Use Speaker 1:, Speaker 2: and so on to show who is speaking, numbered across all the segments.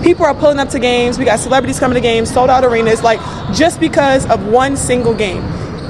Speaker 1: people are pulling up to games. We got celebrities coming to games, sold out arenas, like just because of one single game.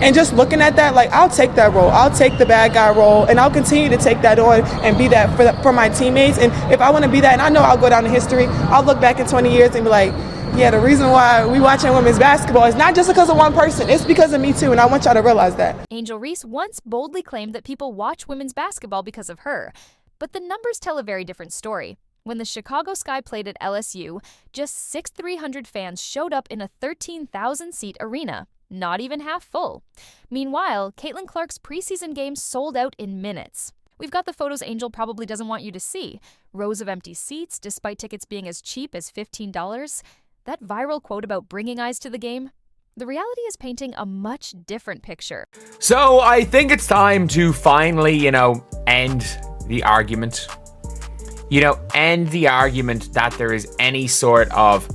Speaker 1: And just looking at that, like, I'll take that role. I'll take the bad guy role, and I'll continue to take that on and be that for my teammates. And if I want to be that, and I know I'll go down in history, I'll look back in 20 years and be like, yeah, the reason why we watching women's basketball is not just because of one person. It's because of me, too, and I want y'all to realize that.
Speaker 2: Angel Reese once boldly claimed that people watch women's basketball because of her. But the numbers tell a very different story. When the Chicago Sky played at LSU, just 6,300 fans showed up in a 13,000-seat arena. Not even half full. Meanwhile, Caitlin Clark's preseason game sold out in minutes. We've got the photos Angel probably doesn't want you to see. Rows of empty seats, despite tickets being as cheap as $15. That viral quote about bringing eyes to the game. The reality is painting a much different picture.
Speaker 3: So I think it's time to finally, end the argument. End the argument that there is any sort of,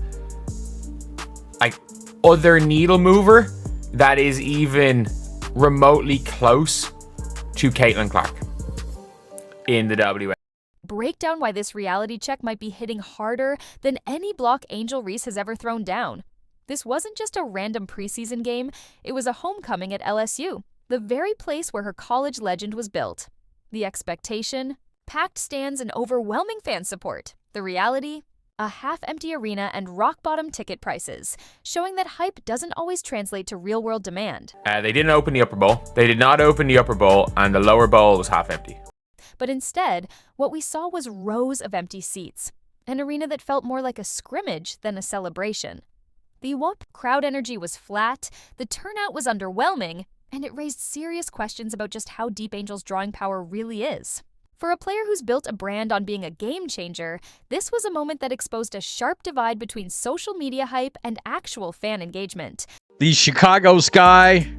Speaker 3: other needle mover that is even remotely close to Caitlin Clark in the WNBA.
Speaker 2: Break down why this reality check might be hitting harder than any block Angel Reese has ever thrown down. This wasn't just a random preseason game, it was a homecoming at LSU, the very place where her college legend was built. The expectation? Packed stands and overwhelming fan support. The reality? A half-empty arena and rock-bottom ticket prices, showing that hype doesn't always translate to real-world demand.
Speaker 3: They didn't open the upper bowl. They did not open the upper bowl, and the lower bowl was half empty.
Speaker 2: But instead, what we saw was rows of empty seats, an arena that felt more like a scrimmage than a celebration. The crowd energy was flat, the turnout was underwhelming, and it raised serious questions about just how deep Angel's drawing power really is. For a player who's built a brand on being a game changer, this was a moment that exposed a sharp divide between social media hype and actual fan engagement.
Speaker 4: The Chicago Sky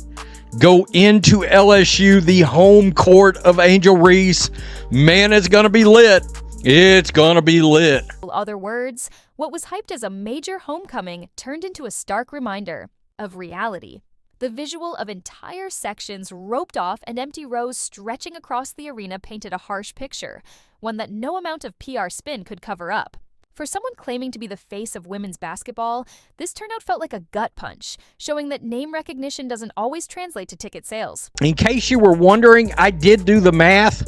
Speaker 4: go into LSU, the home court of Angel Reese. Man, it's going to be lit. It's going to be lit.
Speaker 2: In other words, what was hyped as a major homecoming turned into a stark reminder of reality. The visual of entire sections roped off and empty rows stretching across the arena painted a harsh picture, one that no amount of PR spin could cover up. For someone claiming to be the face of women's basketball, this turnout felt like a gut punch, showing that name recognition doesn't always translate to ticket sales.
Speaker 4: In case you were wondering, I did do the math.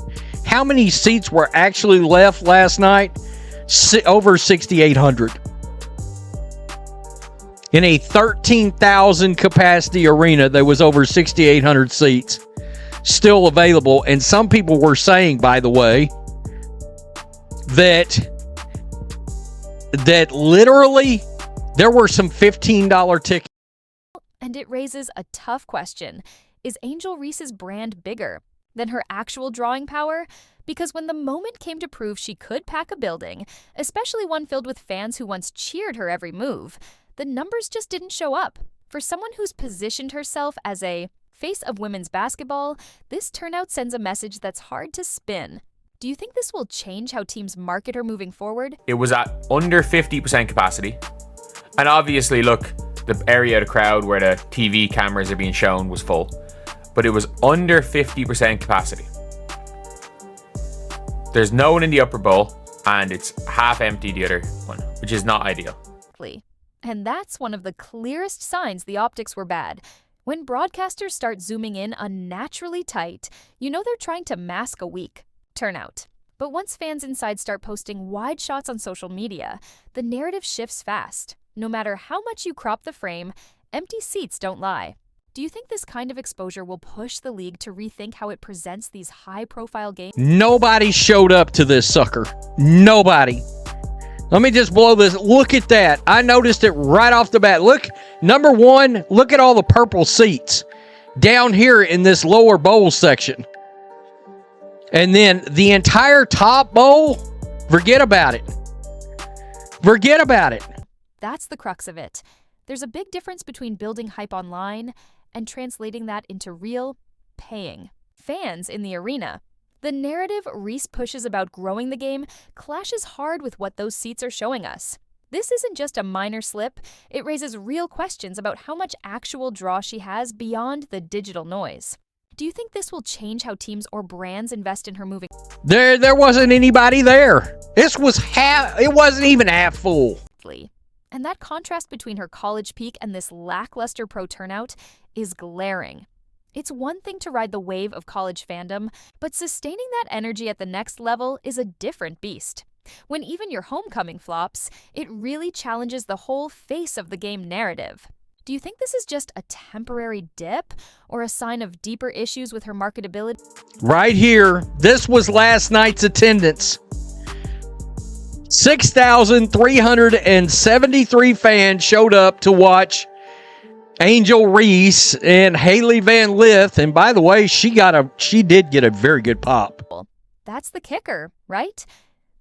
Speaker 4: How many seats were actually left last night? Over 6,800. In a 13,000 capacity arena, there was over 6,800 seats still available. And some people were saying, by the way, that literally there were some $15 tickets.
Speaker 2: And it raises a tough question. Is Angel Reese's brand bigger than her actual drawing power? Because when the moment came to prove she could pack a building, especially one filled with fans who once cheered her every move, the numbers just didn't show up. For someone who's positioned herself as a face of women's basketball, this turnout sends a message that's hard to spin. Do you think this will change how teams market her moving forward?
Speaker 3: It was at under 50% capacity. And obviously, look, the area of the crowd where the TV cameras are being shown was full. But it was under 50% capacity. There's no one in the upper bowl, and it's half empty the other one, which is not ideal.
Speaker 2: And that's one of the clearest signs the optics were bad. When broadcasters start zooming in unnaturally tight, you know they're trying to mask a weak turnout. But once fans inside start posting wide shots on social media, the narrative shifts fast. No matter how much you crop the frame, empty seats don't lie. Do you think this kind of exposure will push the league to rethink how it presents these high-profile games?
Speaker 4: Nobody showed up to this sucker. Nobody. Let me just blow this. Look at that. I noticed it right off the bat. Look, number one, look at all the purple seats down here in this lower bowl section. And then the entire top bowl, forget about it. Forget about it.
Speaker 2: That's the crux of it. There's a big difference between building hype online and translating that into real, paying fans in the arena. The narrative Reese pushes about growing the game clashes hard with what those seats are showing us. This isn't just a minor slip, it raises real questions about how much actual draw she has beyond the digital noise. Do you think this will change how teams or brands invest in her moving?
Speaker 4: There wasn't anybody there. It wasn't even half full.
Speaker 2: And that contrast between her college peak and this lackluster pro turnout is glaring. It's one thing to ride the wave of college fandom, but sustaining that energy at the next level is a different beast. When even your homecoming flops, it really challenges the whole face of the game narrative. Do you think this is just a temporary dip or a sign of deeper issues with her marketability?
Speaker 4: Right here, this was last night's attendance. 6,373 fans showed up to watch Angel Reese and Haley Van Lith. And by the way, she did get a very good pop.
Speaker 2: That's the kicker, right?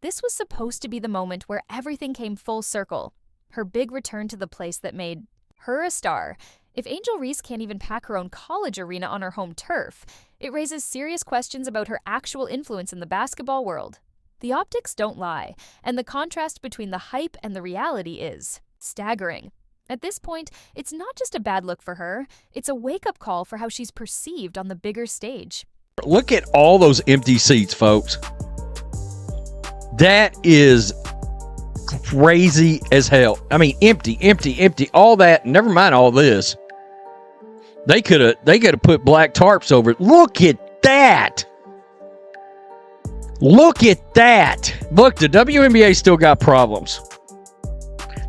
Speaker 2: This was supposed to be the moment where everything came full circle. Her big return to the place that made her a star. If Angel Reese can't even pack her own college arena on her home turf, it raises serious questions about her actual influence in the basketball world. The optics don't lie, and the contrast between the hype and the reality is staggering. At this point, it's not just a bad look for her, it's a wake-up call for how she's perceived on the bigger stage.
Speaker 4: Look at all those empty seats, folks. That is crazy as hell. I mean, empty, all that. Never mind all this. They could have put black tarps over it. Look at that. Look at that. Look, the WNBA still got problems.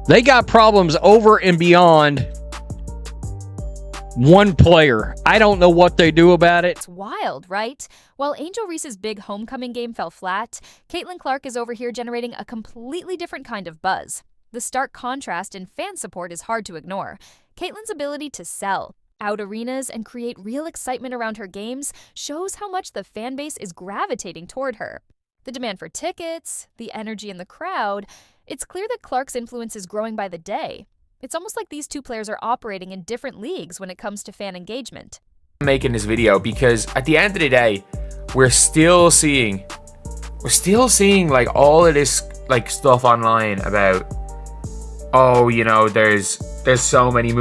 Speaker 4: They got problems over and beyond one player. I don't know what they do about it.
Speaker 2: It's wild, right? While Angel Reese's big homecoming game fell flat, Caitlin Clark is over here generating a completely different kind of buzz. The stark contrast in fan support is hard to ignore. Caitlin's ability to sell out arenas and create real excitement around her games shows how much the fan base is gravitating toward her. The demand for tickets, the energy in the crowd, it's clear that Clark's influence is growing by the day. It's almost like these two players are operating in different leagues when it comes to fan engagement.
Speaker 3: I'm making this video because at the end of the day, we're still seeing like all of this like stuff online about, oh, you know, there's so many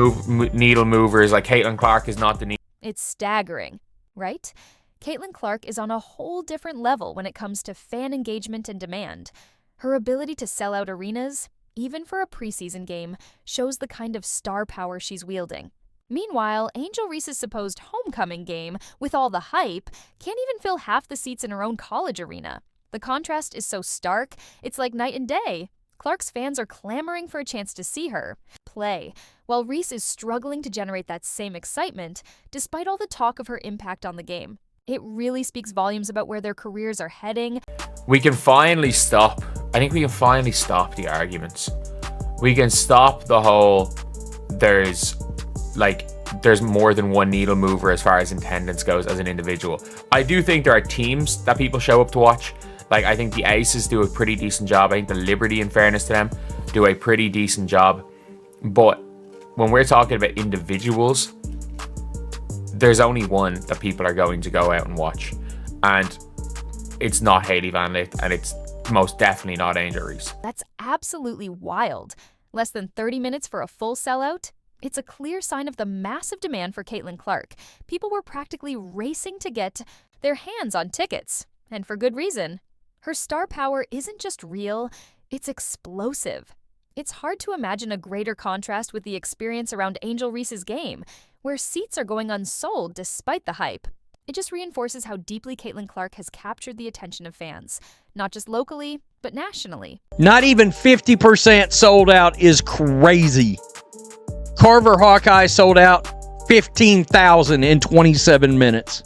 Speaker 3: needle movers, like Caitlin Clark is not the needle.
Speaker 2: It's staggering, right? Caitlin Clark is on a whole different level when it comes to fan engagement and demand. Her ability to sell out arenas, even for a preseason game, shows the kind of star power she's wielding. Meanwhile, Angel Reese's supposed homecoming game, with all the hype, can't even fill half the seats in her own college arena. The contrast is so stark, it's like night and day. Clark's fans are clamoring for a chance to see her play, while Reese is struggling to generate that same excitement, despite all the talk of her impact on the game. It really speaks volumes about where their careers are heading.
Speaker 3: We can finally stop. I think we can finally stop the arguments. We can stop the whole there's more than one needle mover as far as attendance goes as an individual. I do think there are teams that people show up to watch. Like, I think the Aces do a pretty decent job. I think the Liberty, in fairness to them, do a pretty decent job. But when we're talking about individuals, there's only one that people are going to go out and watch. And it's not Haley Van Lith, and it's most definitely not Angel Reese.
Speaker 2: That's absolutely wild. Less than 30 minutes for a full sellout? It's a clear sign of the massive demand for Caitlin Clark. People were practically racing to get their hands on tickets, and for good reason. Her star power isn't just real, it's explosive. It's hard to imagine a greater contrast with the experience around Angel Reese's game, where seats are going unsold despite the hype. It just reinforces how deeply Caitlin Clark has captured the attention of fans, not just locally, but nationally.
Speaker 4: Not even 50% sold out is crazy. Carver Hawkeye sold out 15,000 in 27 minutes.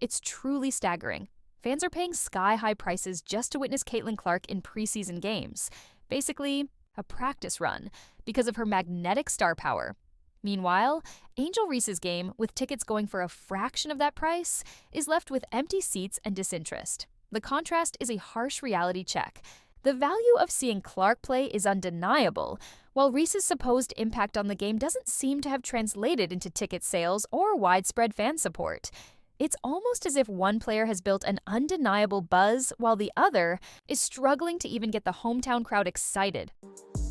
Speaker 2: It's truly staggering. Fans are paying sky-high prices just to witness Caitlin Clark in preseason games. Basically, a practice run, because of her magnetic star power. Meanwhile, Angel Reese's game, with tickets going for a fraction of that price, is left with empty seats and disinterest. The contrast is a harsh reality check. The value of seeing Clark play is undeniable, while Reese's supposed impact on the game doesn't seem to have translated into ticket sales or widespread fan support. It's almost as if one player has built an undeniable buzz while the other is struggling to even get the hometown crowd excited.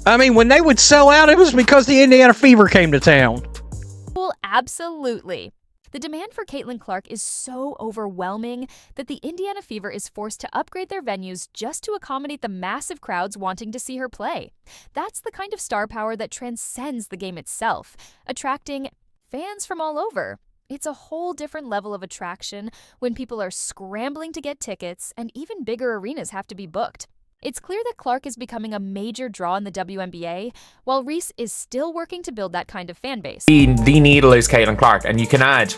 Speaker 4: I mean, when they would sell out, it was because the Indiana Fever came to town.
Speaker 2: Well, absolutely. The demand for Caitlin Clark is so overwhelming that the Indiana Fever is forced to upgrade their venues just to accommodate the massive crowds wanting to see her play. That's the kind of star power that transcends the game itself, attracting fans from all over. It's a whole different level of attraction when people are scrambling to get tickets and even bigger arenas have to be booked. It's clear that Clark is becoming a major draw in the WNBA, while Reese is still working to build that kind of fan base.
Speaker 3: The needle is Caitlin Clark, and you can add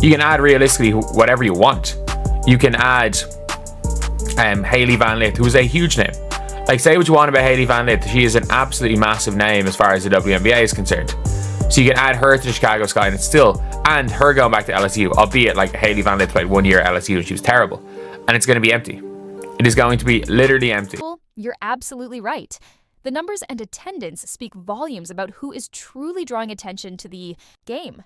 Speaker 3: realistically whatever you want. You can add Hailey Van Lith, who's a huge name. Like, say what you want about Hailey Van Lith, she is an absolutely massive name as far as the WNBA is concerned. So you can add her to the Chicago Sky, and it's still, and her going back to LSU, albeit like Hailey Van Lith played 1 year at LSU and she was terrible, and it's going to be empty. It is going to be literally empty.
Speaker 2: You're absolutely right. The numbers and attendance speak volumes about who is truly drawing attention to the game.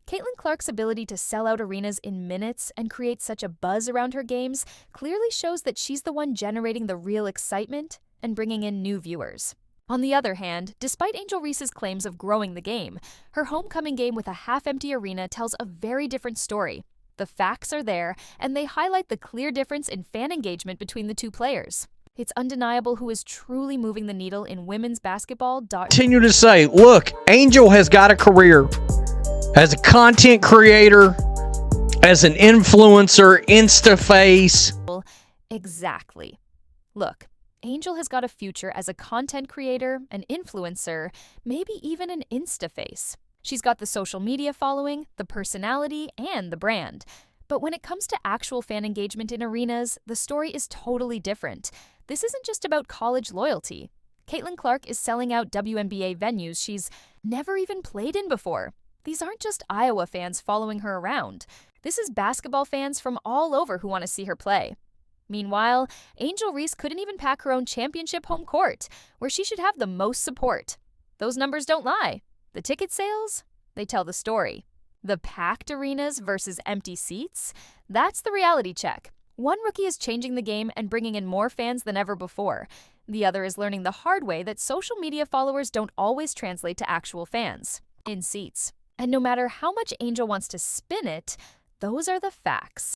Speaker 2: Caitlin Clark's ability to sell out arenas in minutes and create such a buzz around her games clearly shows that she's the one generating the real excitement and bringing in new viewers. On the other hand, despite Angel Reese's claims of growing the game, her homecoming game with a half-empty arena tells a very different story. The facts are there, and they highlight the clear difference in fan engagement between the two players. It's undeniable who is truly moving the needle in women's basketball.
Speaker 4: Continue to say, look, Angel has got a career as a content creator, as an influencer, Instaface.
Speaker 2: Exactly. Look, Angel has got a future as a content creator, an influencer, maybe even an Instaface. She's got the social media following, the personality, and the brand. But when it comes to actual fan engagement in arenas, the story is totally different. This isn't just about college loyalty. Caitlin Clark is selling out WNBA venues she's never even played in before. These aren't just Iowa fans following her around. This is basketball fans from all over who want to see her play. Meanwhile, Angel Reese couldn't even pack her own championship home court, where she should have the most support. Those numbers don't lie. The ticket sales, they tell the story. The packed arenas versus empty seats, that's the reality check. One rookie is changing the game and bringing in more fans than ever before. The other is learning the hard way that social media followers don't always translate to actual fans in seats. And no matter how much Angel wants to spin it, those are the facts.